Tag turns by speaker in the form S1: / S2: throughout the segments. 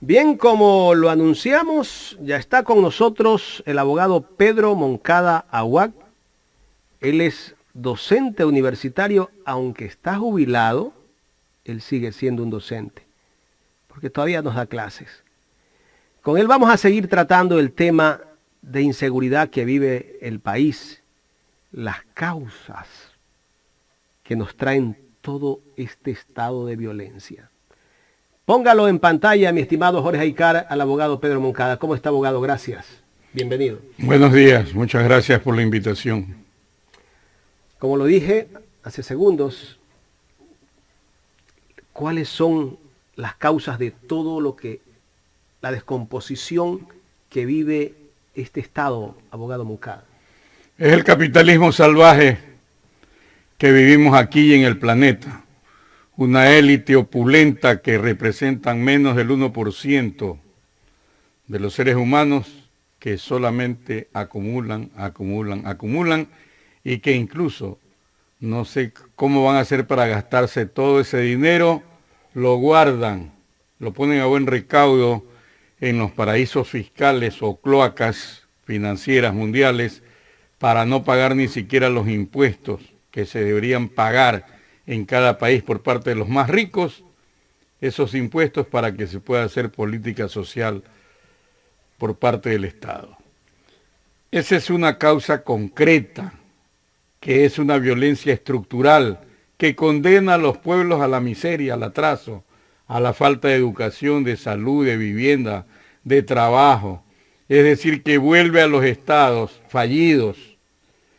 S1: Bien, como lo anunciamos, ya está con nosotros el abogado Pedro Moncada Aguac. Él es docente universitario, aunque está jubilado, él sigue siendo un docente, porque todavía nos da clases. Con él vamos a seguir tratando el tema de inseguridad que vive el país, las causas que nos traen todo este estado de violencia. Póngalo en pantalla, mi estimado Jorge Aycar, al abogado Pedro Moncada. ¿Cómo está, abogado? Gracias. Bienvenido.
S2: Buenos días, muchas gracias por la invitación.
S1: Como lo dije hace segundos, ¿cuáles son las causas de todo lo que, la descomposición que vive este estado, abogado Moncada?
S2: Es el capitalismo salvaje que vivimos aquí en el planeta. Una élite opulenta que representan menos del 1% de los seres humanos que solamente acumulan y que incluso no sé cómo van a hacer para gastarse todo ese dinero, lo guardan, lo ponen a buen recaudo en los paraísos fiscales o cloacas financieras mundiales para no pagar ni siquiera los impuestos que se deberían pagar en cada país por parte de los más ricos, esos impuestos para que se pueda hacer política social por parte del Estado. Esa es una causa concreta, que es una violencia estructural, que condena a los pueblos a la miseria, al atraso, a la falta de educación, de salud, de vivienda, de trabajo. Es decir, que vuelve a los estados fallidos.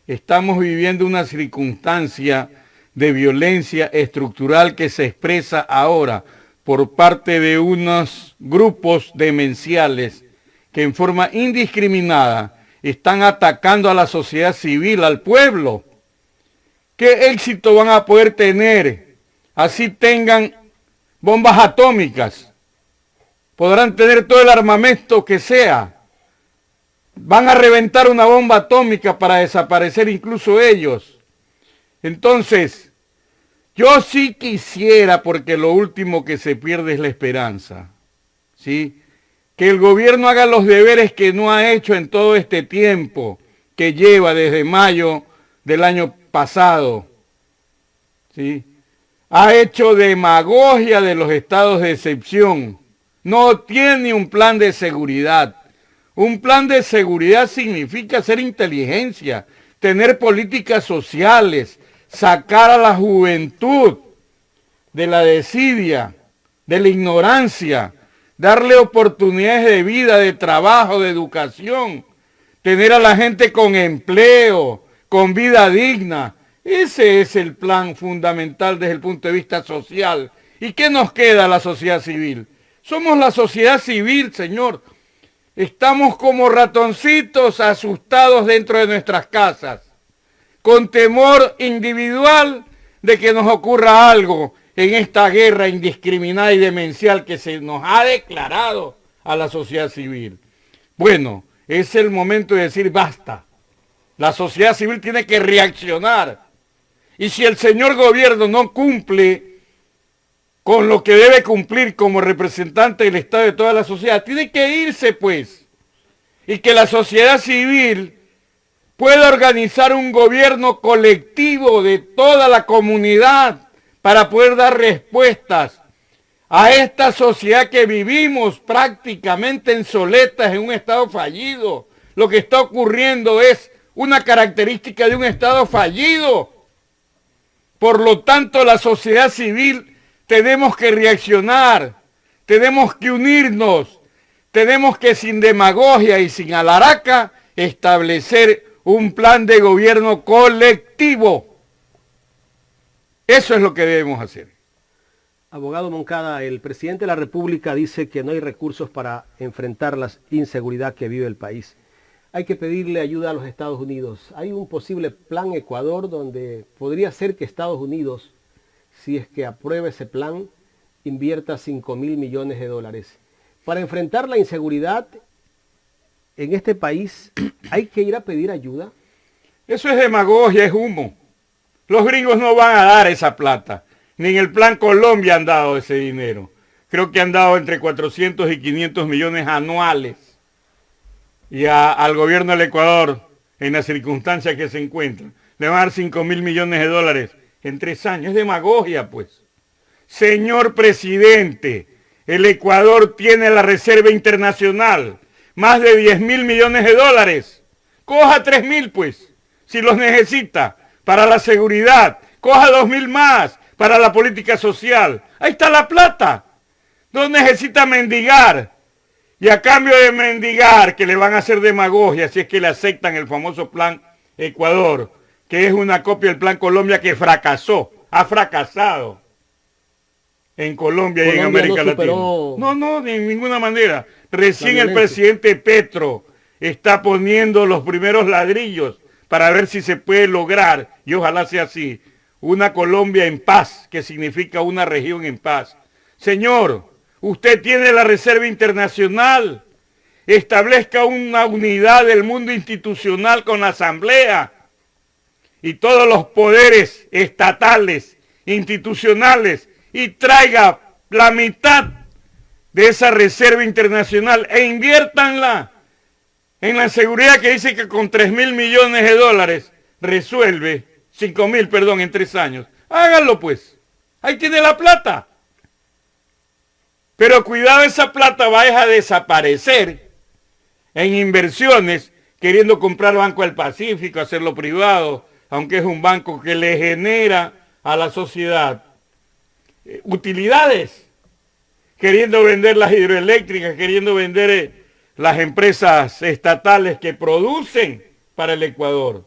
S2: Estamos viviendo una circunstancia de violencia estructural que se expresa ahora por parte de unos grupos demenciales que en forma indiscriminada están atacando a la sociedad civil, al pueblo. ¿Qué éxito van a poder tener? Así tengan bombas atómicas. Podrán tener todo el armamento que sea. Van a reventar una bomba atómica para desaparecer incluso ellos. Entonces, yo sí quisiera, porque lo último que se pierde es la esperanza, ¿sí?, que el gobierno haga los deberes que no ha hecho en todo este tiempo, que lleva desde mayo del año pasado, ¿sí? Ha hecho demagogia de los estados de excepción, no tiene un plan de seguridad. Un plan de seguridad significa hacer inteligencia, tener políticas sociales, sacar a la juventud de la desidia, de la ignorancia, darle oportunidades de vida, de trabajo, de educación, tener a la gente con empleo, con vida digna. Ese es el plan fundamental desde el punto de vista social. ¿Y qué nos queda a la sociedad civil? Somos la sociedad civil, señor. Estamos como ratoncitos asustados dentro de nuestras casas, con temor individual de que nos ocurra algo en esta guerra indiscriminada y demencial que se nos ha declarado a la sociedad civil. Bueno, es el momento de decir basta. La sociedad civil tiene que reaccionar. Y si el señor gobierno no cumple con lo que debe cumplir como representante del Estado de toda la sociedad, tiene que irse pues. Y que la sociedad civil pueda organizar un gobierno colectivo de toda la comunidad para poder dar respuestas a esta sociedad que vivimos prácticamente en soletas, en un estado fallido. Lo que está ocurriendo es una característica de un estado fallido. Por lo tanto, la sociedad civil tenemos que reaccionar, tenemos que unirnos, tenemos que sin demagogia y sin alaraca establecer un plan de gobierno colectivo. Eso es lo que debemos hacer.
S1: Abogado Moncada, el presidente de la República dice que no hay recursos para enfrentar la inseguridad que vive el país. Hay que pedirle ayuda a los Estados Unidos. Hay un posible plan Ecuador donde podría ser que Estados Unidos, si es que aprueba ese plan, invierta $5.000 millones. Para enfrentar la inseguridad en este país, ¿hay que ir a pedir ayuda?
S2: Eso es demagogia, es humo. Los gringos no van a dar esa plata. Ni en el Plan Colombia han dado ese dinero. creo que han dado entre 400 y 500 millones anuales. Y al gobierno del Ecuador, en las circunstancias que se encuentran, le van a dar 5.000 millones de dólares en 3 años. Es demagogia, pues. Señor presidente, el Ecuador tiene la reserva internacional, más de 10.000 millones de dólares. Coja 3.000, pues, si los necesita, para la seguridad. Coja 2.000 más para la política social. Ahí está la plata. No necesita mendigar. Y a cambio de mendigar, que le van a hacer demagogia si es que le aceptan el famoso Plan Ecuador, que es una copia del Plan Colombia que fracasó, ha fracasado en Colombia y en América Latina. No, de ninguna manera. Recién el presidente Petro está poniendo los primeros ladrillos para ver si se puede lograr, y ojalá sea así, una Colombia en paz, que significa una región en paz. Señor, usted tiene la Reserva Internacional, establezca una unidad del mundo institucional con la Asamblea y todos los poderes estatales, institucionales, y traiga la mitad de esa Reserva Internacional e inviértanla en la seguridad, que dice que con 3.000 millones de dólares resuelve, 5.000, perdón, en 3 años. Háganlo pues, ahí tiene la plata. Pero cuidado, esa plata vaya a desaparecer en inversiones, queriendo comprar Banco del Pacífico, hacerlo privado, aunque es un banco que le genera a la sociedad utilidades, queriendo vender las hidroeléctricas, queriendo vender las empresas estatales que producen para el Ecuador.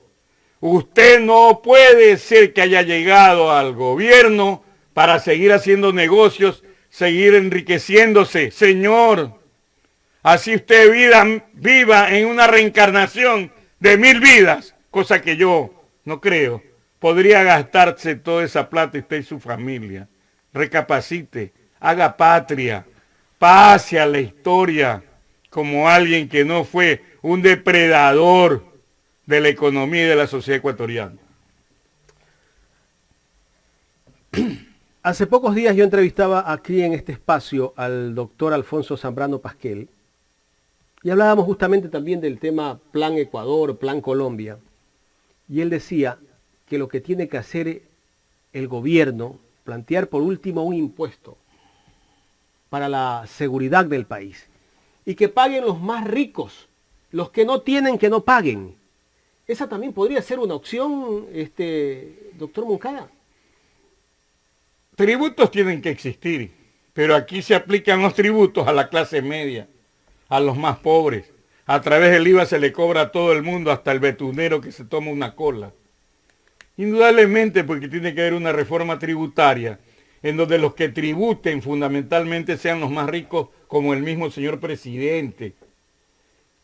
S2: Usted no puede ser que haya llegado al gobierno para seguir haciendo negocios, seguir enriqueciéndose. Señor, así usted viva en una reencarnación de 1.000 vidas, cosa que yo no creo. Podría gastarse toda esa plata usted y su familia. Recapacite, haga patria, pase a la historia como alguien que no fue un depredador de la economía y de la sociedad ecuatoriana.
S1: Hace pocos días yo entrevistaba aquí en este espacio al doctor Alfonso Zambrano Pasquel y hablábamos justamente también del tema Plan Ecuador, Plan Colombia, y él decía que lo que tiene que hacer el gobierno, plantear por último un impuesto para la seguridad del país y que paguen los más ricos, los que no tienen que no paguen. Esa también podría ser una opción, doctor Moncada.
S2: Tributos tienen que existir, pero aquí se aplican los tributos a la clase media, a los más pobres. A través del IVA se le cobra a todo el mundo, hasta el betunero que se toma una cola. Indudablemente, porque tiene que haber una reforma tributaria en donde los que tributen fundamentalmente sean los más ricos, como el mismo señor presidente.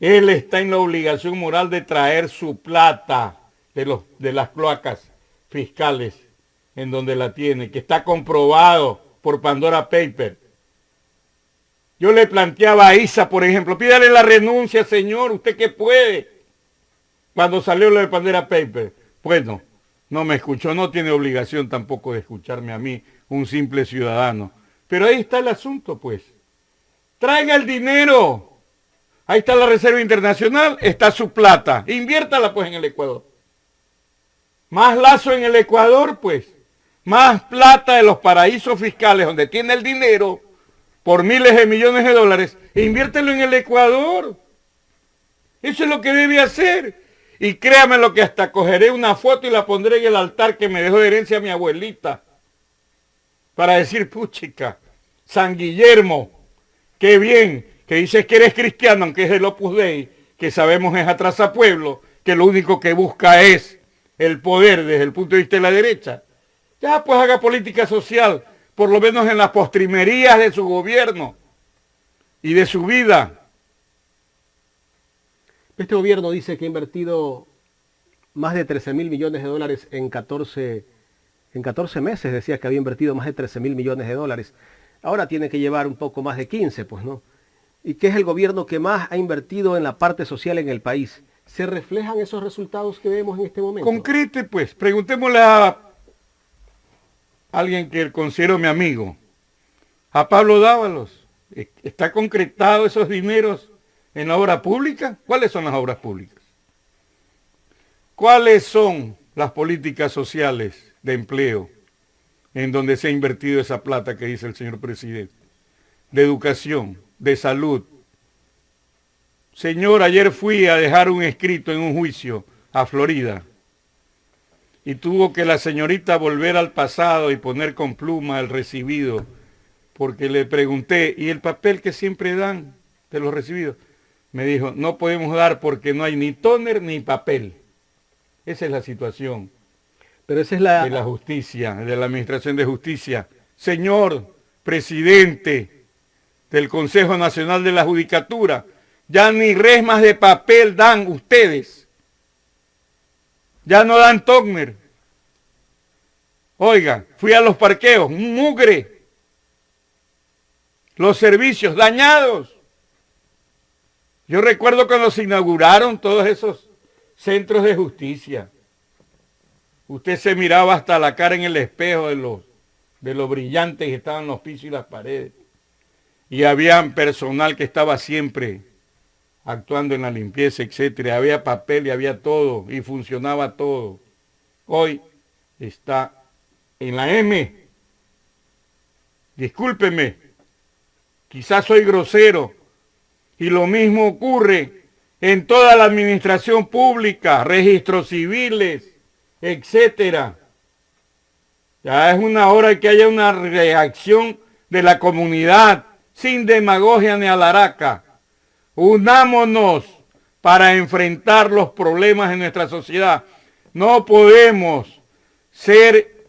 S2: Él está en la obligación moral de traer su plata de las cloacas fiscales en donde la tiene, que está comprobado por Pandora Paper. Yo le planteaba a Isa, por ejemplo, pídale la renuncia, señor, usted que puede, cuando salió lo de Pandora Paper. Bueno, no me escuchó, no tiene obligación tampoco de escucharme a mí, un simple ciudadano. Pero ahí está el asunto, pues. Traiga el dinero. Ahí está la Reserva Internacional, está su plata. Inviértala, pues, en el Ecuador. Más lazo en el Ecuador, pues. Más plata de los paraísos fiscales, donde tiene el dinero, por miles de millones de dólares. E inviértelo en el Ecuador. Eso es lo que debe hacer. Y créame lo que hasta cogeré una foto y la pondré en el altar que me dejó de herencia mi abuelita. Para decir, puchica, San Guillermo, qué bien, que dices que eres cristiano, aunque es del Opus Dei, que sabemos es atrasapueblo, que lo único que busca es el poder desde el punto de vista de la derecha. Ya pues haga política social, por lo menos en las postrimerías de su gobierno y de su vida.
S1: Este gobierno dice que ha invertido más de 13.000 millones de dólares en 14 meses. Decía que había invertido más de 13.000 millones de dólares. Ahora tiene que llevar un poco más de 15, pues, ¿no? Y que es el gobierno que más ha invertido en la parte social en el país. ¿Se reflejan esos resultados que vemos en este momento?
S2: Concrete, pues. Preguntémosle a alguien que considero mi amigo, a Pablo Dávalos. ¿Está concretado esos dineros en la obra pública? ¿Cuáles son las obras públicas? ¿Cuáles son las políticas sociales de empleo en donde se ha invertido esa plata que dice el señor presidente? De educación, de salud. Señor, ayer fui a dejar un escrito en un juicio a Florida y tuvo que la señorita volver al pasado y poner con pluma el recibido, porque le pregunté, ¿y el papel que siempre dan de los recibidos? Me dijo, no podemos dar porque no hay ni tóner ni papel. Esa es la situación.
S1: Pero esa es
S2: de la justicia, de la administración de justicia. Señor presidente del Consejo Nacional de la Judicatura, ya ni resmas de papel dan ustedes. Ya no dan tóner. Oiga, fui a los parqueos, mugre. Los servicios dañados. Yo recuerdo cuando se inauguraron todos esos centros de justicia. Usted se miraba hasta la cara en el espejo de lo brillantes que estaban los pisos y las paredes. Y había personal que estaba siempre actuando en la limpieza, etcétera. Había papel y había todo, y funcionaba todo. Hoy está en la M. Discúlpeme, quizás soy grosero, y lo mismo ocurre en toda la administración pública, registros civiles, etcétera. Ya es una hora que haya una reacción de la comunidad, sin demagogia ni alaraca. Unámonos para enfrentar los problemas en nuestra sociedad. No podemos ser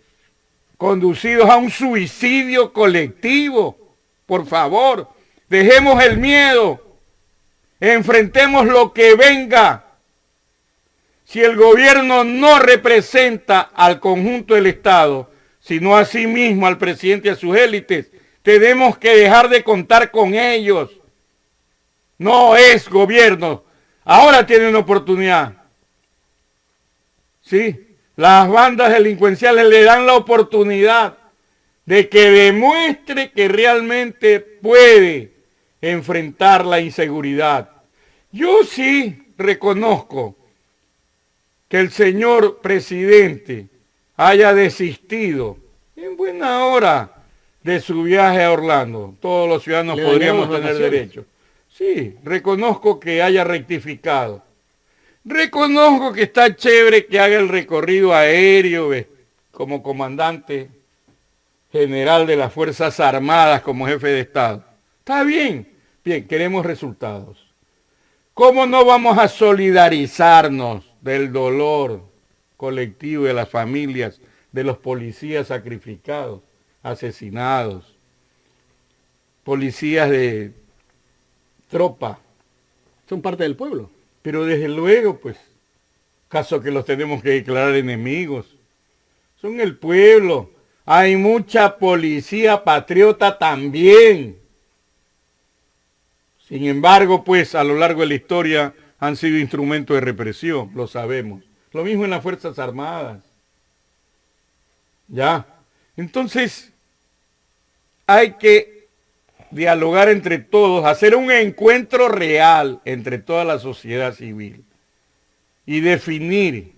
S2: conducidos a un suicidio colectivo. Por favor, dejemos el miedo. Enfrentemos lo que venga. Si el gobierno no representa al conjunto del Estado, sino a sí mismo, al presidente y a sus élites, tenemos que dejar de contar con ellos. No es gobierno. Ahora tienen una oportunidad. Sí, las bandas delincuenciales le dan la oportunidad de que demuestre que realmente puede enfrentar la inseguridad. Yo sí reconozco que el señor presidente haya desistido en buena hora de su viaje a Orlando. Todos los ciudadanos podríamos tener derecho. Sí, reconozco que haya rectificado. Reconozco que está chévere que haga el recorrido aéreo como comandante general de las Fuerzas Armadas, como jefe de Estado. Está bien. Bien, queremos resultados. ¿Cómo no vamos a solidarizarnos del dolor colectivo de las familias, de los policías sacrificados, asesinados, policías de tropa?
S1: Son parte del pueblo.
S2: Pero desde luego, pues, caso que los tenemos que declarar enemigos. Son el pueblo. Hay mucha policía patriota también. Sin embargo, pues, a lo largo de la historia han sido instrumentos de represión, lo sabemos. Lo mismo en las Fuerzas Armadas. ¿Ya? Entonces, hay que dialogar entre todos, hacer un encuentro real entre toda la sociedad civil y definir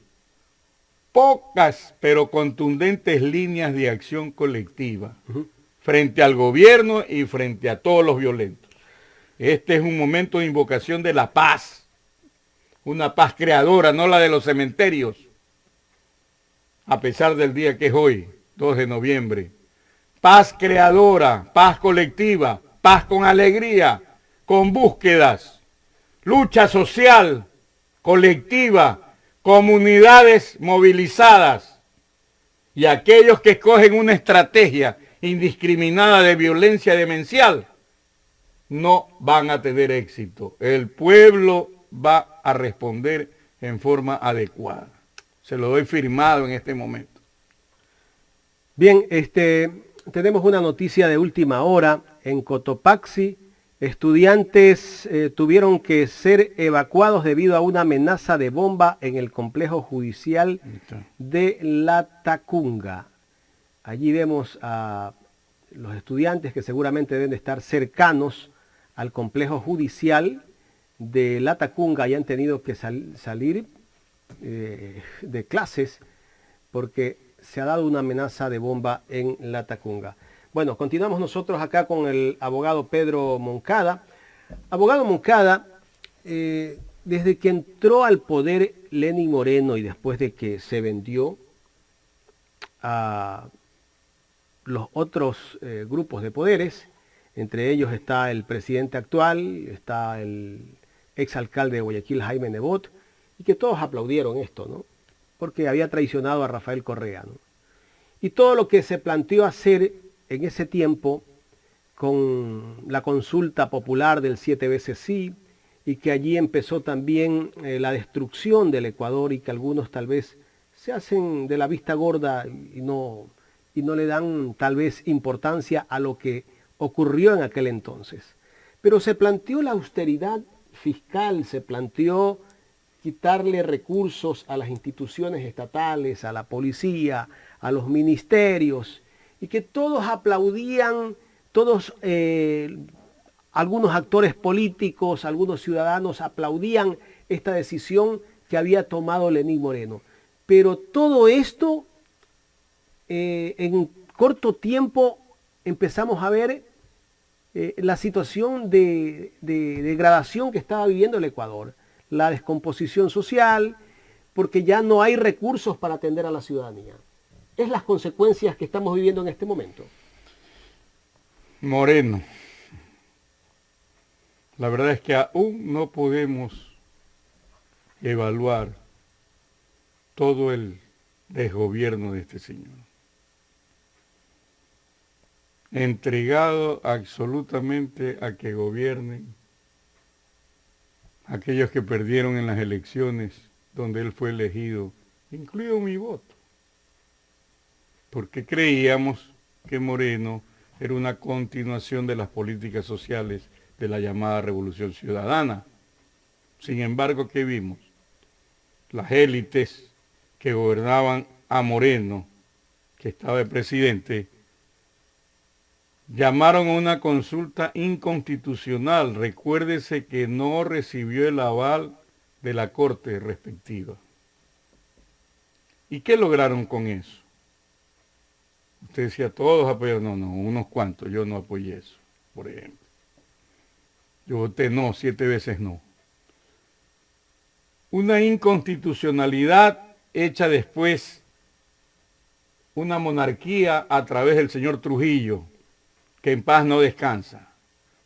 S2: pocas pero contundentes líneas de acción colectiva frente al gobierno y frente a todos los violentos. Este es un momento de invocación de la paz, una paz creadora, no la de los cementerios, a pesar del día que es hoy, 2 de noviembre. Paz creadora, paz colectiva, paz con alegría, con búsquedas, lucha social, colectiva, comunidades movilizadas y aquellos que escogen una estrategia indiscriminada de violencia demencial no van a tener éxito. El pueblo va a responder en forma adecuada. Se lo doy firmado en este momento.
S1: Bien, tenemos una noticia de última hora. En Cotopaxi, estudiantes tuvieron que ser evacuados debido a una amenaza de bomba en el complejo judicial de La Tacunga. Allí vemos a los estudiantes que seguramente deben de estar cercanos al complejo judicial de Latacunga hayan tenido que salir de clases porque se ha dado una amenaza de bomba en Latacunga. Bueno, continuamos nosotros acá con el abogado Pedro Moncada. Abogado Moncada, desde que entró al poder Lenín Moreno y después de que se vendió a los otros grupos de poderes, entre ellos está el presidente actual, está el exalcalde de Guayaquil, Jaime Nebot, y que todos aplaudieron esto, ¿no? Porque había traicionado a Rafael Correa, ¿no? Y todo lo que se planteó hacer en ese tiempo con la consulta popular del 7 veces sí, y que allí empezó también la destrucción del Ecuador y que algunos tal vez se hacen de la vista gorda y no le dan tal vez importancia a lo que ocurrió en aquel entonces. Pero se planteó la austeridad fiscal, se planteó quitarle recursos a las instituciones estatales, a la policía, a los ministerios, y que todos aplaudían, todos, algunos actores políticos, algunos ciudadanos aplaudían esta decisión que había tomado Lenín Moreno. Pero todo esto, en corto tiempo empezamos a ver la situación de degradación que estaba viviendo el Ecuador, la descomposición social, porque ya no hay recursos para atender a la ciudadanía. Es las consecuencias que estamos viviendo en este momento.
S2: Moreno, la verdad es que aún no podemos evaluar todo el desgobierno de este señor. Entregado absolutamente a que gobiernen aquellos que perdieron en las elecciones donde él fue elegido, incluido mi voto, porque creíamos que Moreno era una continuación de las políticas sociales de la llamada Revolución Ciudadana. Sin embargo, ¿qué vimos? Las élites que gobernaban a Moreno, que estaba de presidente, llamaron a una consulta inconstitucional. Recuérdese que no recibió el aval de la corte respectiva. ¿Y qué lograron con eso? Usted decía, todos apoyaron. No, unos cuantos. Yo no apoyé eso, por ejemplo. Yo voté no, 7 veces no. Una inconstitucionalidad hecha después una monarquía a través del señor Trujillo, que en paz no descansa.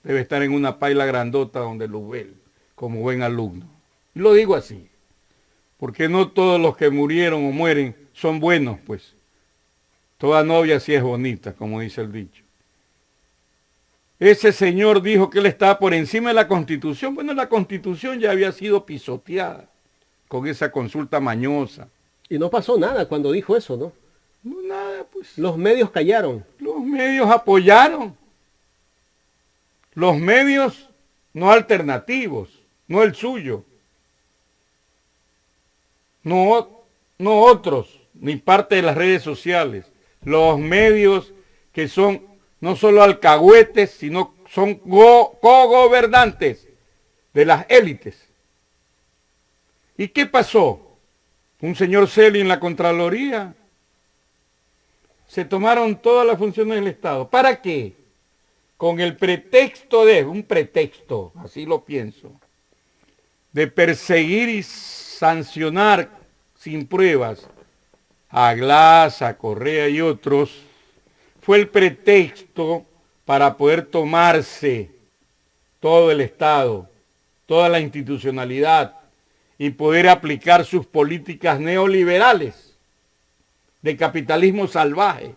S2: Debe estar en una paila grandota donde lo ve, como buen alumno. Y lo digo así, porque no todos los que murieron o mueren son buenos, pues. Toda novia sí es bonita, como dice el dicho. Ese señor dijo que él estaba por encima de la Constitución. Bueno, la Constitución ya había sido pisoteada con esa consulta mañosa.
S1: Y no pasó nada cuando dijo eso, ¿no?
S2: No, nada, pues.
S1: Los medios callaron.
S2: Los medios apoyaron. Los medios no alternativos, no el suyo. No otros, ni parte de las redes sociales. Los medios que son no solo alcahuetes, sino son cogobernantes de las élites. ¿Y qué pasó? Un señor Celi en la Contraloría. Se tomaron todas las funciones del Estado. ¿Para qué? Con el pretexto un pretexto, así lo pienso, de perseguir y sancionar sin pruebas a Glass, a Correa y otros, fue el pretexto para poder tomarse todo el Estado, toda la institucionalidad y poder aplicar sus políticas neoliberales de capitalismo salvaje.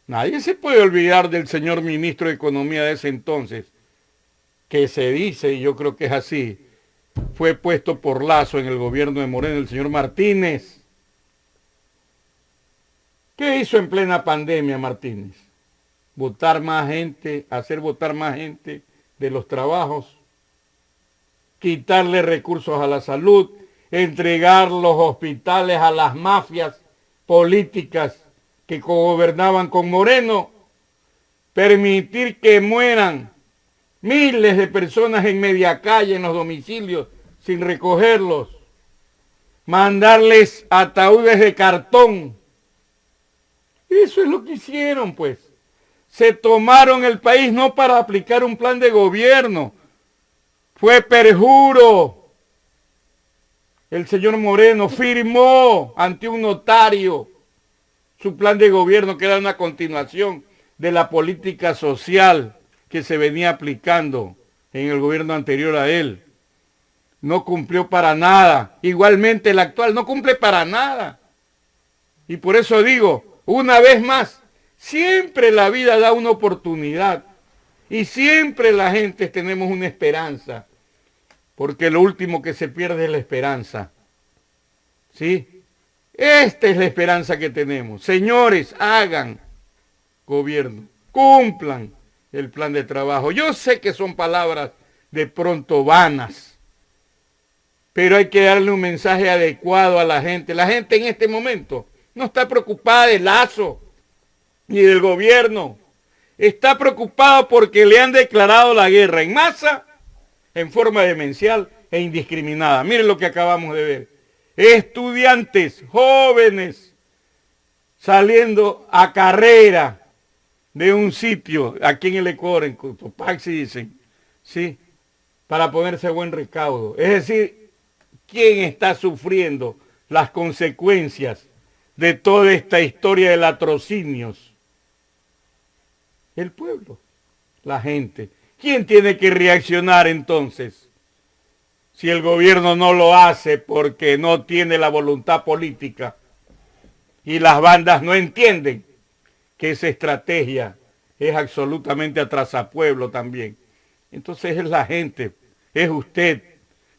S2: Nadie se puede olvidar del señor ministro de Economía de ese entonces, que se dice, y yo creo que es así, fue puesto por Lazo en el gobierno de Moreno, el señor Martínez. ¿Qué hizo en plena pandemia Martínez? Votar más gente, hacer votar más gente de los trabajos, quitarle recursos a la salud, entregar los hospitales a las mafias políticas que gobernaban con Moreno permitir que mueran miles de personas en media calle, en los domicilios, sin recogerlos, mandarles ataúdes de cartón. Eso es lo que hicieron, pues. Se tomaron el país no para aplicar un plan de gobierno, fue perjuro. El señor Moreno firmó ante un notario su plan de gobierno, que era una continuación de la política social que se venía aplicando en el gobierno anterior a él. No cumplió para nada. Igualmente el actual no cumple para nada. Y por eso digo, una vez más, siempre la vida da una oportunidad. Y siempre la gente tenemos una esperanza. Porque lo último que se pierde es la esperanza. ¿Sí? Esta es la esperanza que tenemos. Señores, hagan gobierno, cumplan el plan de trabajo. Yo sé que son palabras de pronto vanas, pero hay que darle un mensaje adecuado a la gente. La gente en este momento no está preocupada del Lazo ni del gobierno. Está preocupada porque le han declarado la guerra en masa, en forma demencial e indiscriminada. Miren lo que acabamos de ver. Estudiantes, jóvenes, saliendo a carrera de un sitio aquí en el Ecuador, en Cotopaxi dicen, ¿sí? Para ponerse a buen recaudo. Es decir, ¿quién está sufriendo las consecuencias de toda esta historia de latrocinios? El pueblo, la gente. ¿Quién tiene que reaccionar entonces? Si el gobierno no lo hace porque no tiene la voluntad política y las bandas no entienden que esa estrategia es absolutamente atrasapueblo también. Entonces es la gente, es usted.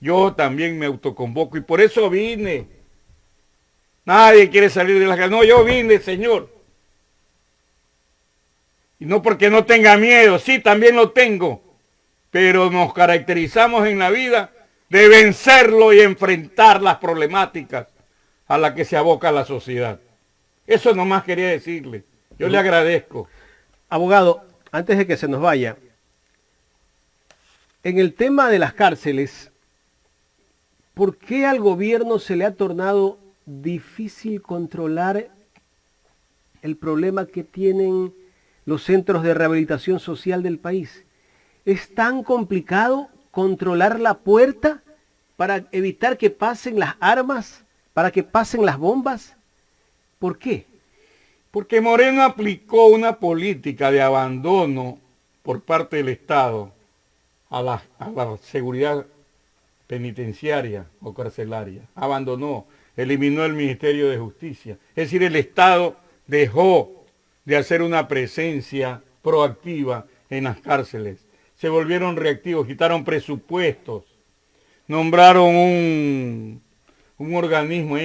S2: Yo también me autoconvoco y por eso vine. Nadie quiere salir de la casa. No, yo vine, señor. Y no porque no tenga miedo, sí, también lo tengo. Pero nos caracterizamos en la vida de vencerlo y enfrentar las problemáticas a las que se aboca la sociedad. Eso nomás quería decirle. Yo le agradezco.
S1: Abogado, antes de que se nos vaya, en el tema de las cárceles, ¿por qué al gobierno se le ha tornado difícil controlar el problema que tienen los centros de rehabilitación social del país? ¿Es tan complicado controlar la puerta para evitar que pasen las armas, para que pasen las bombas? ¿Por qué?
S2: Porque Moreno aplicó una política de abandono por parte del Estado a la seguridad penitenciaria o carcelaria. Abandonó, eliminó el Ministerio de Justicia. Es decir, el Estado dejó de hacer una presencia proactiva en las cárceles. Se volvieron reactivos, quitaron presupuestos, nombraron un organismo,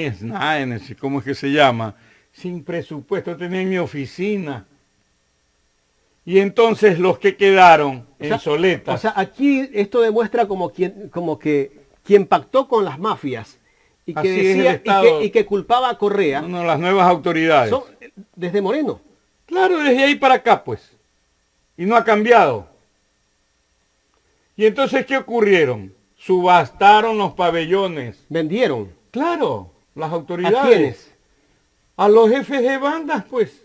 S2: ¿cómo es que se llama? Sin presupuesto, tenía en mi oficina. Y entonces los que quedaron en soletas.
S1: O sea, aquí esto demuestra como que quien pactó con las mafias y que decía y que culpaba a Correa.
S2: No, las nuevas autoridades.
S1: Son desde Moreno.
S2: Claro, desde ahí para acá, pues. Y no ha cambiado. Y entonces, ¿qué ocurrieron? Subastaron los pabellones.
S1: Vendieron.
S2: Claro, las autoridades.
S1: ¿A quiénes?
S2: A los jefes de bandas, pues.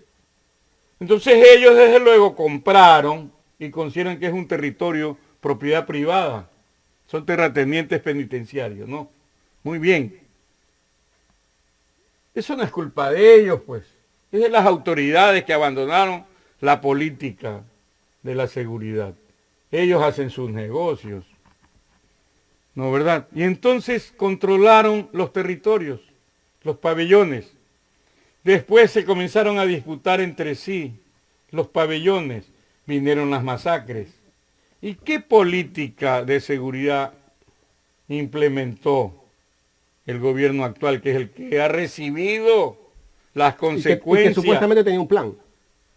S2: Entonces ellos desde luego compraron y consideran que es un territorio propiedad privada. Son terratenientes penitenciarios, ¿no? Muy bien. Eso no es culpa de ellos, pues. Es de las autoridades que abandonaron la política de la seguridad. Ellos hacen sus negocios. ¿No, verdad? Y entonces controlaron los territorios, los pabellones. Después se comenzaron a disputar entre sí los pabellones. Vinieron las masacres. ¿Y qué política de seguridad implementó el gobierno actual, que es el que ha recibido las consecuencias?
S1: Y que supuestamente tenía un plan.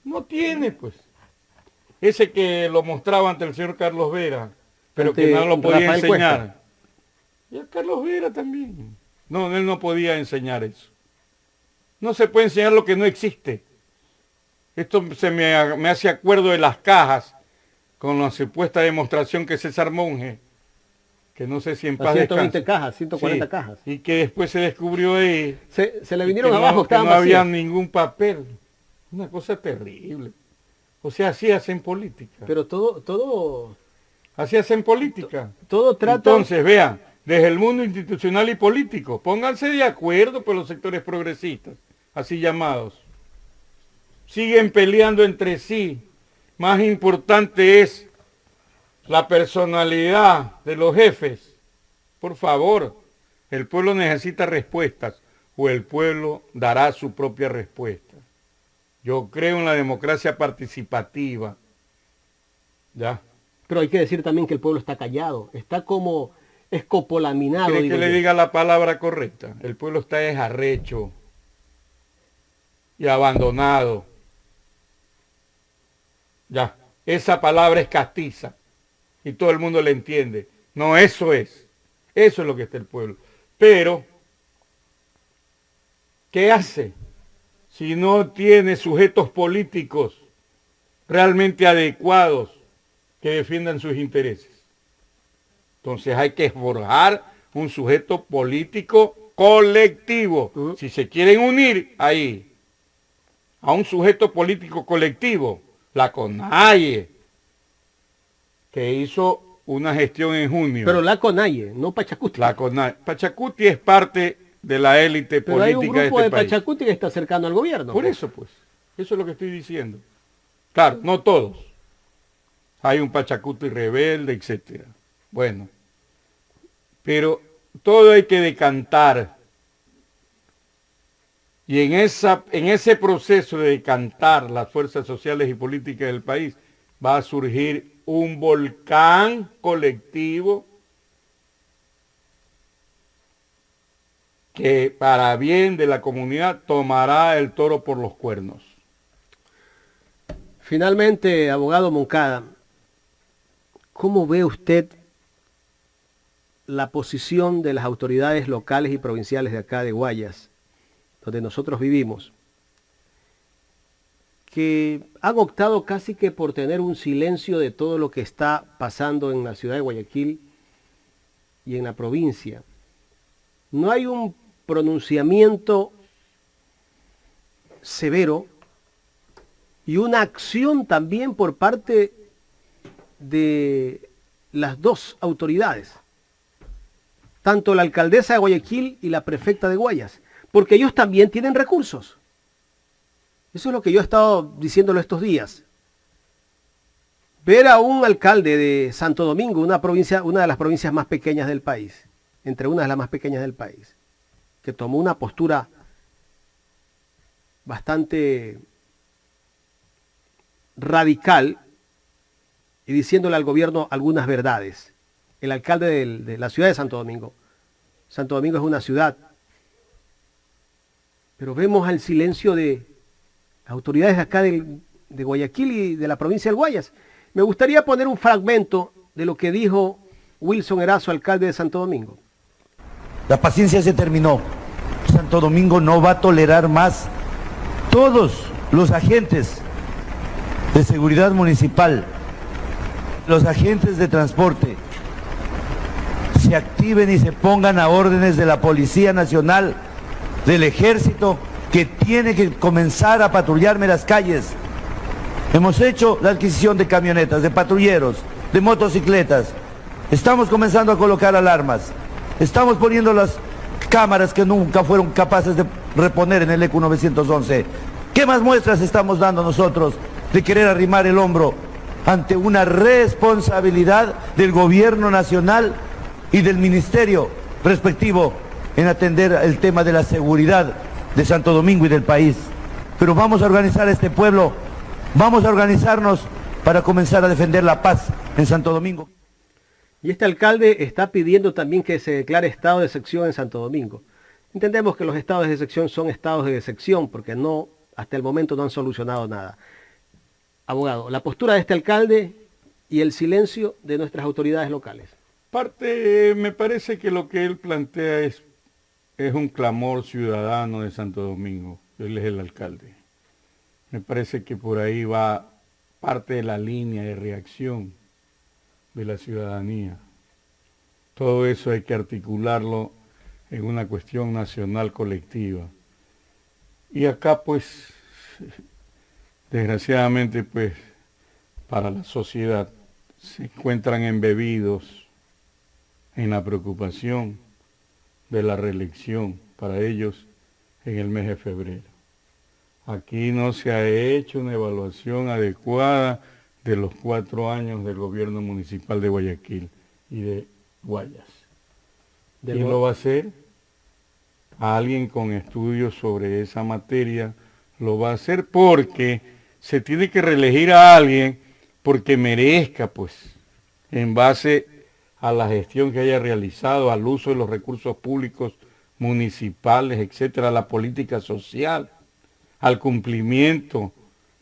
S2: No tiene, pues. Ese que lo mostraba ante el señor Carlos Vera, pero que no lo podía
S1: Rafael
S2: enseñar.
S1: Cuesta.
S2: Y a Carlos Vera también. No, él no podía enseñar eso. No se puede enseñar lo que no existe. Esto me hace acuerdo de las cajas con la supuesta demostración que César Monge, que no sé si en paz
S1: 120
S2: descanse.
S1: cajas, 140
S2: Sí,
S1: cajas.
S2: y que después se descubrió ahí
S1: Se le
S2: y
S1: vinieron
S2: que
S1: abajo,
S2: no, que
S1: estaban
S2: no había
S1: vacías.
S2: ningún papel. Una cosa terrible. O sea, así hacen política.
S1: Pero todo
S2: Así hacen política.
S1: trata...
S2: Entonces, vean, desde el mundo institucional y político, pónganse de acuerdo por los sectores progresistas, así llamados. Siguen peleando entre sí. Más importante es la personalidad de los jefes. Por favor, el pueblo necesita respuestas o el pueblo dará su propia respuesta. Yo creo en la democracia participativa. ¿Ya?
S1: Pero hay que decir también que el pueblo está callado, está como escopolaminado.
S2: ¿Quiere
S1: digo
S2: que le
S1: yo.
S2: diga la palabra correcta? El pueblo está desarrecho y abandonado. Ya, esa palabra es castiza y todo el mundo la entiende. No, eso es lo que está el pueblo. Pero, ¿qué hace si no tiene sujetos políticos realmente adecuados que defiendan sus intereses? Entonces hay que forjar un sujeto político colectivo. Si se quieren unir ahí a un sujeto político colectivo, la CONAIE, que hizo una gestión en junio.
S1: Pero la CONAIE, no Pachacuti.
S2: La CONAIE. Pachacuti es parte de la élite
S1: Pero hay un
S2: política de
S1: grupo
S2: este
S1: de
S2: país.
S1: Pachacuti que está cercano al gobierno.
S2: Por eso, pues. Eso es lo que estoy diciendo. Claro, no todos. Hay un Pachacuti rebelde, etcétera. Bueno. Pero todo hay que decantar. Y en ese proceso de decantar las fuerzas sociales y políticas del país va a surgir un volcán colectivo que para bien de la comunidad tomará el toro por los cuernos.
S1: Finalmente, abogado Moncada, ¿cómo ve usted la posición de las autoridades locales y provinciales de acá de Guayas, donde nosotros vivimos, que han optado casi que por tener un silencio de todo lo que está pasando en la ciudad de Guayaquil y en la provincia? No hay un pronunciamiento severo y una acción también por parte de las dos autoridades, tanto la alcaldesa de Guayaquil y la prefecta de Guayas, porque ellos también tienen recursos. Eso es lo que yo he estado diciéndolo estos días. Ver a un alcalde de Santo Domingo, una de las provincias más pequeñas del país, entre una de las más pequeñas del país, que tomó una postura bastante radical y diciéndole al gobierno algunas verdades. El alcalde de la ciudad de Santo Domingo. Santo Domingo es una ciudad. Pero vemos al silencio de autoridades de acá de Guayaquil y de la provincia del Guayas. Me gustaría poner un fragmento de lo que dijo Wilson Erazo, alcalde de Santo Domingo.
S3: La paciencia se terminó. Santo Domingo no va a tolerar más. Todos los agentes de seguridad municipal, los agentes de transporte, se activen y se pongan a órdenes de la Policía Nacional, del Ejército, que tiene que comenzar a patrullarme las calles. Hemos hecho la adquisición de camionetas, de patrulleros, de motocicletas. Estamos comenzando a colocar alarmas. Estamos poniendo las cámaras que nunca fueron capaces de reponer en el ECU 911. ¿Qué más muestras estamos dando nosotros de querer arrimar el hombro ante una responsabilidad del gobierno nacional y del ministerio respectivo en atender el tema de la seguridad de Santo Domingo y del país? Pero vamos a organizar a este pueblo, vamos a organizarnos para comenzar a defender la paz en Santo Domingo.
S1: Y este alcalde está pidiendo también que se declare estado de excepción en Santo Domingo. Entendemos que los estados de excepción son estados de excepción porque no, hasta el momento no han solucionado nada. Abogado, la postura de este alcalde y el silencio de nuestras autoridades locales.
S2: Me parece que lo que él plantea es un clamor ciudadano de Santo Domingo. Él es el alcalde. Me parece que por ahí va parte de la línea de reacción de la ciudadanía. Todo eso hay que articularlo en una cuestión nacional colectiva. Y acá, pues, desgraciadamente, pues, para la sociedad se encuentran embebidos en la preocupación de la reelección para ellos en el mes de febrero. Aquí no se ha hecho una evaluación adecuada de los 4 años del gobierno municipal de Guayaquil y de Guayas. ¿Quién lo va a hacer? Alguien con estudios sobre esa materia lo va a hacer, porque se tiene que reelegir a alguien porque merezca, pues, en base a la gestión que haya realizado, al uso de los recursos públicos municipales, etcétera, a la política social, al cumplimiento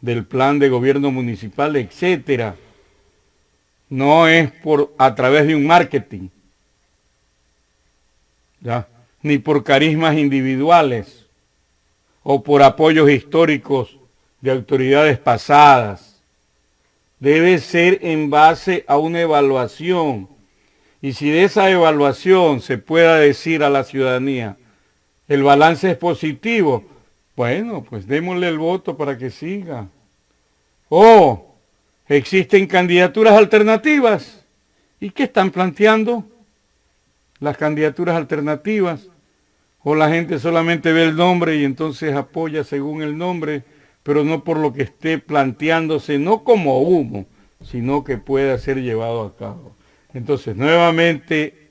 S2: del plan de gobierno municipal, etcétera. No es a través de un marketing, ¿ya? Ni por carismas individuales o por apoyos históricos de autoridades pasadas. Debe ser en base a una evaluación. Y si de esa evaluación se pueda decir a la ciudadanía, el balance es positivo, bueno, pues démosle el voto para que siga. O existen candidaturas alternativas. ¿Y qué están planteando las candidaturas alternativas? O la gente solamente ve el nombre y entonces apoya según el nombre, pero no por lo que esté planteándose, no como humo, sino que pueda ser llevado a cabo. Entonces, nuevamente,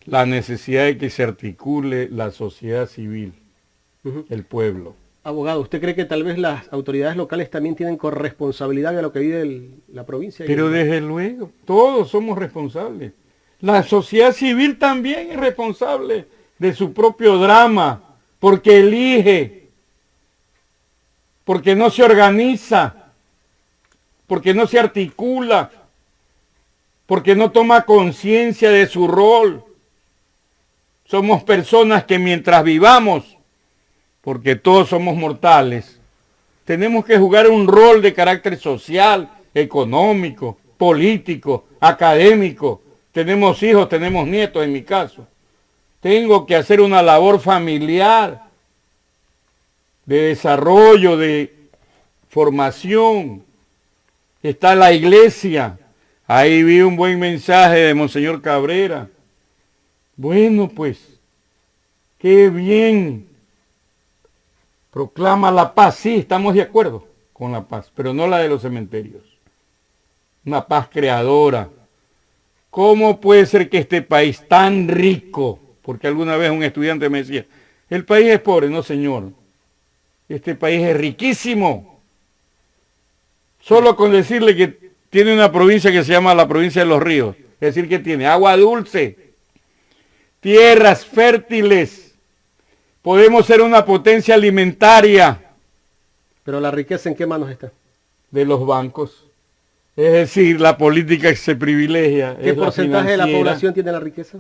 S2: la necesidad de que se articule la sociedad civil, el pueblo.
S1: Abogado, ¿usted cree que tal vez las autoridades locales también tienen corresponsabilidad de lo que vive la provincia?
S2: Pero desde luego, todos somos responsables. La sociedad civil también es responsable de su propio drama, porque elige, porque no se organiza, porque no se articula, porque no toma conciencia de su rol. Somos personas que mientras vivamos, porque todos somos mortales, tenemos que jugar un rol de carácter social, económico, político, académico. Tenemos hijos, tenemos nietos en mi caso. Tengo que hacer una labor familiar, de desarrollo, de formación. Está la iglesia. Ahí vi un buen mensaje de Monseñor Cabrera. Bueno, pues, qué bien. Proclama la paz. Sí, estamos de acuerdo con la paz, pero no la de los cementerios. Una paz creadora. ¿Cómo puede ser que este país tan rico, porque alguna vez un estudiante me decía, el país es pobre? No, señor. Este país es riquísimo. Solo con decirle que tiene una provincia que se llama la provincia de los ríos, es decir, que tiene agua dulce, tierras fértiles, podemos ser una potencia alimentaria.
S1: Pero la riqueza, ¿en qué manos está?
S2: De los bancos. Es decir, la política que se privilegia.
S1: ¿Qué porcentaje de la población tiene la riqueza?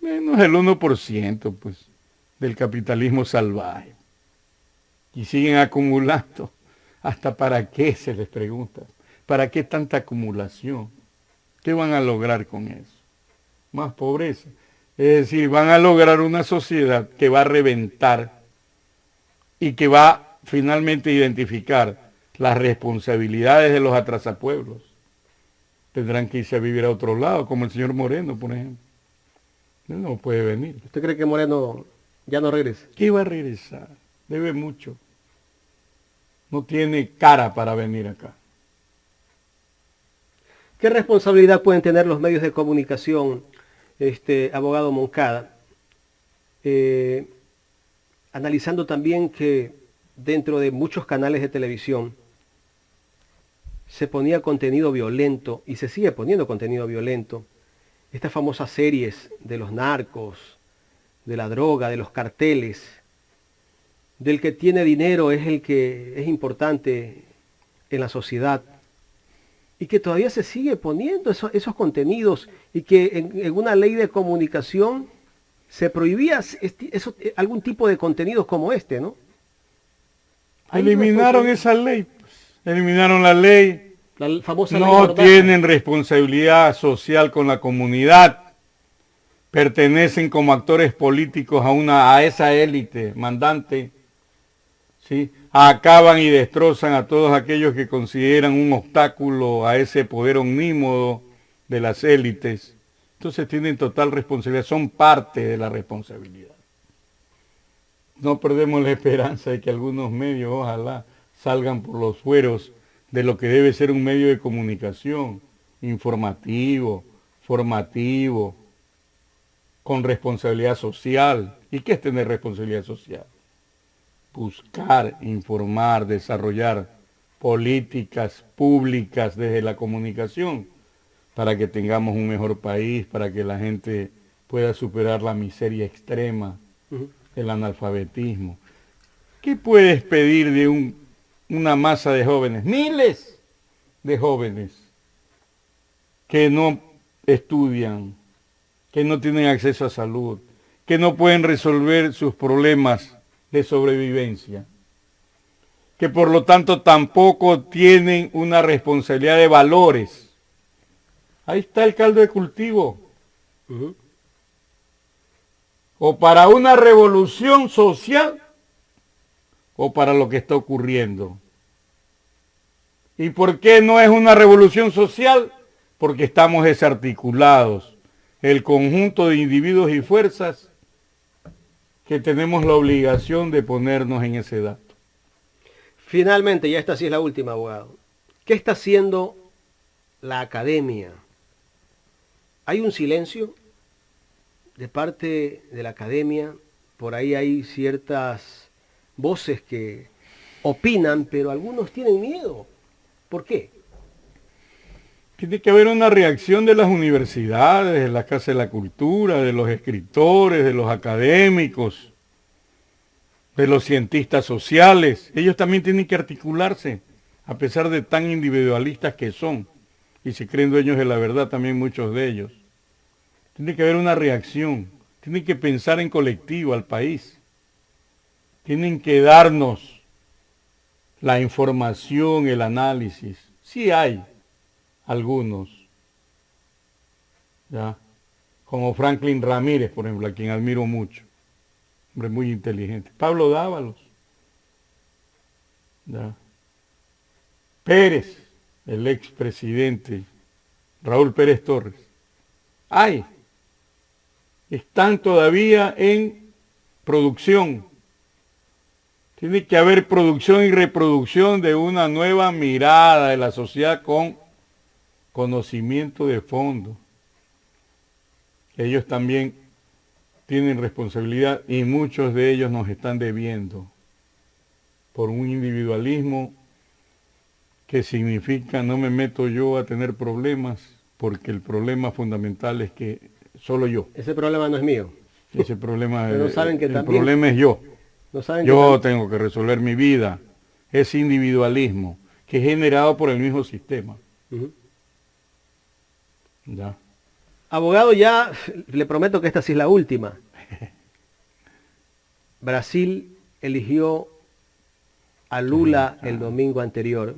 S2: Menos el 1%, pues, del capitalismo salvaje. Y siguen acumulando. ¿Hasta para qué, se les pregunta? ¿Para qué tanta acumulación? ¿Qué van a lograr con eso? Más pobreza. Es decir, van a lograr una sociedad que va a reventar y que va finalmente a identificar las responsabilidades de los atrasapueblos. Tendrán que irse a vivir a otro lado, como el señor Moreno, por ejemplo. Él no puede venir.
S1: ¿Usted cree que Moreno ya no regresa?
S2: ¿Qué va a regresar? Debe mucho. No tiene cara para venir acá.
S1: ¿Qué responsabilidad pueden tener los medios de comunicación, abogado Moncada? Analizando también que dentro de muchos canales de televisión se ponía contenido violento y se sigue poniendo contenido violento. Estas famosas series de los narcos, de la droga, de los carteles, del que tiene dinero es el que es importante en la sociedad. Y que todavía se sigue poniendo esos contenidos y que en una ley de comunicación se prohibía algún tipo de contenidos como este, ¿no?
S2: Eliminaron esa ley, pues. Eliminaron la ley.
S1: La famosa ley
S2: No
S1: Mordaza.
S2: tienen responsabilidad social con la comunidad. Pertenecen como actores políticos a esa élite mandante. ¿Sí? Acaban y destrozan a todos aquellos que consideran un obstáculo a ese poder omnímodo de las élites. Entonces tienen total responsabilidad, son parte de la responsabilidad. No perdemos la esperanza de que algunos medios, ojalá, salgan por los fueros de lo que debe ser un medio de comunicación, informativo, formativo, con responsabilidad social. ¿Y qué es tener responsabilidad social? Buscar, informar, desarrollar políticas públicas desde la comunicación para que tengamos un mejor país, para que la gente pueda superar la miseria extrema, el analfabetismo. ¿Qué puedes pedir de una masa de jóvenes? Miles de jóvenes que no estudian, que no tienen acceso a salud, que no pueden resolver sus problemas de sobrevivencia, que por lo tanto tampoco tienen una responsabilidad de valores. Ahí está el caldo de cultivo. O para una revolución social o para lo que está ocurriendo. ¿Y por qué no es una revolución social? Porque estamos desarticulados. El conjunto de individuos y fuerzas que tenemos la obligación de ponernos en ese dato.
S1: Finalmente, ya esta sí es la última, abogado. ¿Qué está haciendo la academia? ¿Hay un silencio de parte de la academia? Por ahí hay ciertas voces que opinan, pero algunos tienen miedo. ¿Por qué?
S2: Tiene que haber una reacción de las universidades, de la Casa de la Cultura, de los escritores, de los académicos, de los cientistas sociales. Ellos también tienen que articularse, a pesar de tan individualistas que son, y se creen dueños de la verdad también muchos de ellos. Tiene que haber una reacción, tienen que pensar en colectivo al país. Tienen que darnos la información, el análisis. Sí hay algunos, ¿ya? Como Franklin Ramírez, por ejemplo, a quien admiro mucho, hombre muy inteligente. Pablo Dávalos, ¿ya? Pérez, el expresidente, Raúl Pérez Torres. Están todavía en producción. Tiene que haber producción y reproducción de una nueva mirada de la sociedad con conocimiento de fondo. Ellos también tienen responsabilidad y muchos de ellos nos están debiendo por un individualismo que significa no me meto yo a tener problemas porque el problema fundamental es que solo yo.
S1: Ese problema no es mío.
S2: Ese problema,
S1: Pero saben que
S2: el
S1: también,
S2: problema es yo.
S1: no saben
S2: Yo tengo que resolver mi vida. Ese individualismo que es generado por el mismo sistema. Ya.
S1: Abogado, ya le prometo que esta sí es la última. Brasil eligió a Lula el domingo anterior.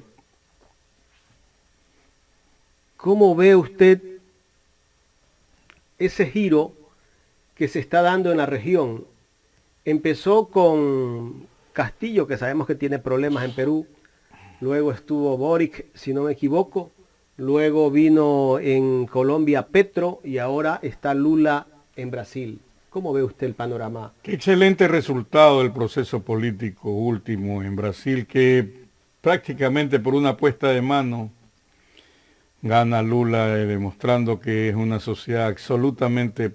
S1: ¿Cómo ve usted ese giro que se está dando en la región? Empezó con Castillo, que sabemos que tiene problemas en Perú. Luego estuvo Boric, si no me equivoco. Luego vino en Colombia Petro y ahora está Lula en Brasil. ¿Cómo ve usted el panorama?
S2: Qué excelente resultado del proceso político último en Brasil, que prácticamente por una puesta de mano gana Lula, demostrando que es una sociedad absolutamente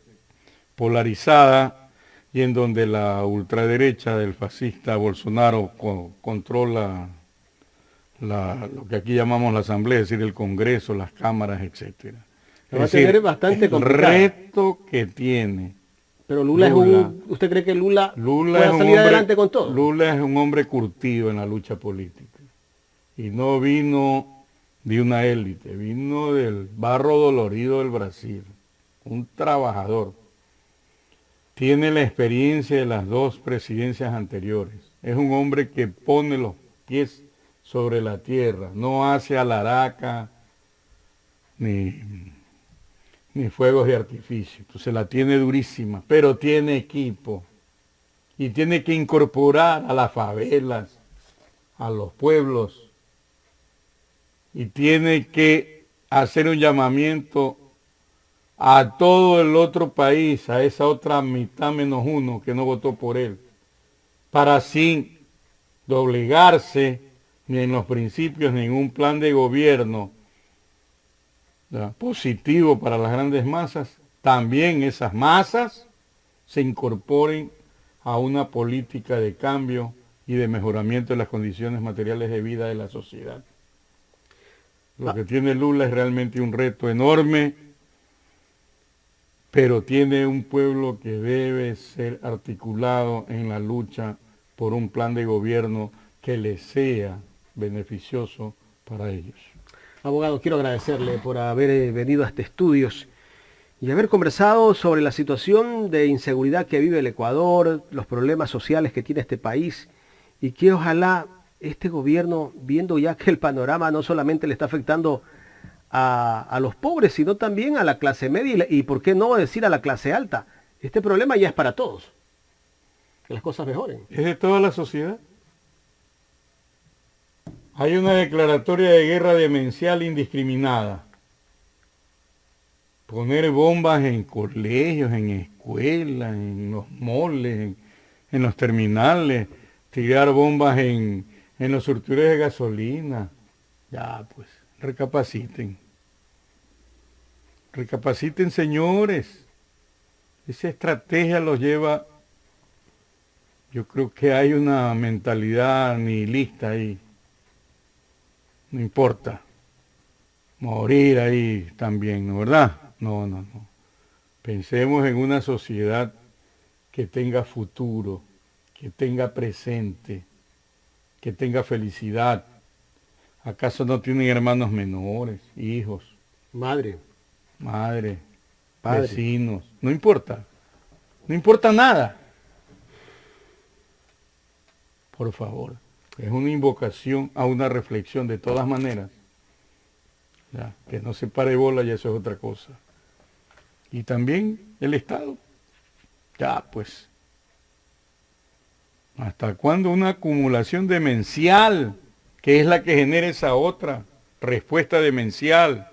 S2: polarizada y en donde la ultraderecha del fascista Bolsonaro controla lo que aquí llamamos la Asamblea, es decir, el Congreso, las cámaras, etc.
S1: Va a tener bastante complicado.
S2: El reto que tiene.
S1: Pero Lula es ¿usted cree que Lula pueda salir adelante con todo?
S2: Lula es un hombre curtido en la lucha política. Y no vino de una élite, vino del barro dolorido del Brasil. Un trabajador. Tiene la experiencia de las dos presidencias anteriores. Es un hombre que pone pies sobre la tierra, no hace alaraca ni fuegos de artificio. Entonces la tiene durísima, pero tiene equipo y tiene que incorporar a las favelas, a los pueblos, y tiene que hacer un llamamiento a todo el otro país, a esa otra mitad menos uno que no votó por él, para así doblegarse ni en los principios ni en un plan de gobierno, ¿ya?, positivo para las grandes masas. También esas masas se incorporen a una política de cambio y de mejoramiento de las condiciones materiales de vida de la sociedad. Lo que tiene Lula es realmente un reto enorme, pero tiene un pueblo que debe ser articulado en la lucha por un plan de gobierno que le sea beneficioso para ellos.
S1: Abogado, quiero agradecerle por haber venido a este estudios y haber conversado sobre la situación de inseguridad que vive el Ecuador, los problemas sociales que tiene este país, y que ojalá este gobierno, viendo ya que el panorama no solamente le está afectando a los pobres, sino también a la clase media y por qué no decir a la clase alta, este problema ya es para todos, que las cosas mejoren.
S2: Es de toda la sociedad. Hay una declaratoria de guerra demencial indiscriminada. Poner bombas en colegios, en escuelas, en los moles, en los terminales, tirar bombas en los surtidores de gasolina. Ya, pues, recapaciten. Recapaciten, señores. Esa estrategia los lleva... Yo creo que hay una mentalidad nihilista ahí. No importa. Morir ahí también, ¿no? ¿Verdad? No. Pensemos en una sociedad que tenga futuro, que tenga presente, que tenga felicidad. ¿Acaso no tienen hermanos menores, hijos?
S1: Madre,
S2: Padre, vecinos. No importa nada. Por favor, es una invocación a una reflexión de todas maneras. Ya, que no se pare bola, y eso es otra cosa. Y también el Estado. Ya, pues. ¿Hasta cuándo una acumulación demencial, que es la que genera esa otra respuesta demencial?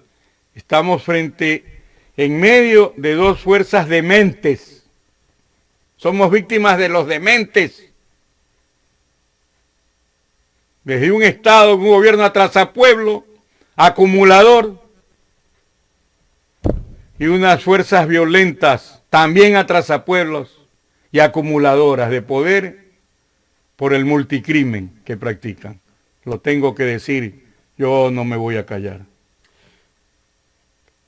S2: Estamos en medio de dos fuerzas dementes. Somos víctimas de los dementes. Desde un Estado, un gobierno atrasapueblo, acumulador, y unas fuerzas violentas, también atrasapueblos y acumuladoras de poder por el multicrimen que practican. Lo tengo que decir, yo no me voy a callar.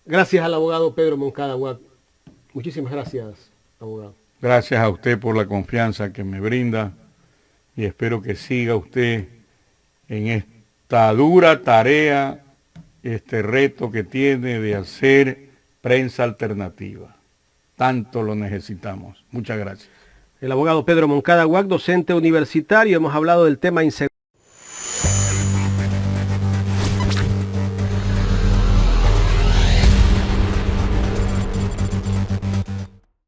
S1: gracias al abogado Pedro Moncada Aguac. Muchísimas gracias, abogado.
S2: Gracias a usted por la confianza que me brinda y espero que siga usted en esta dura tarea, este reto que tiene de hacer prensa alternativa. Tanto lo necesitamos. Muchas gracias.
S1: El abogado Pedro Moncada Aguac, docente universitario, hemos hablado del tema inseguridad.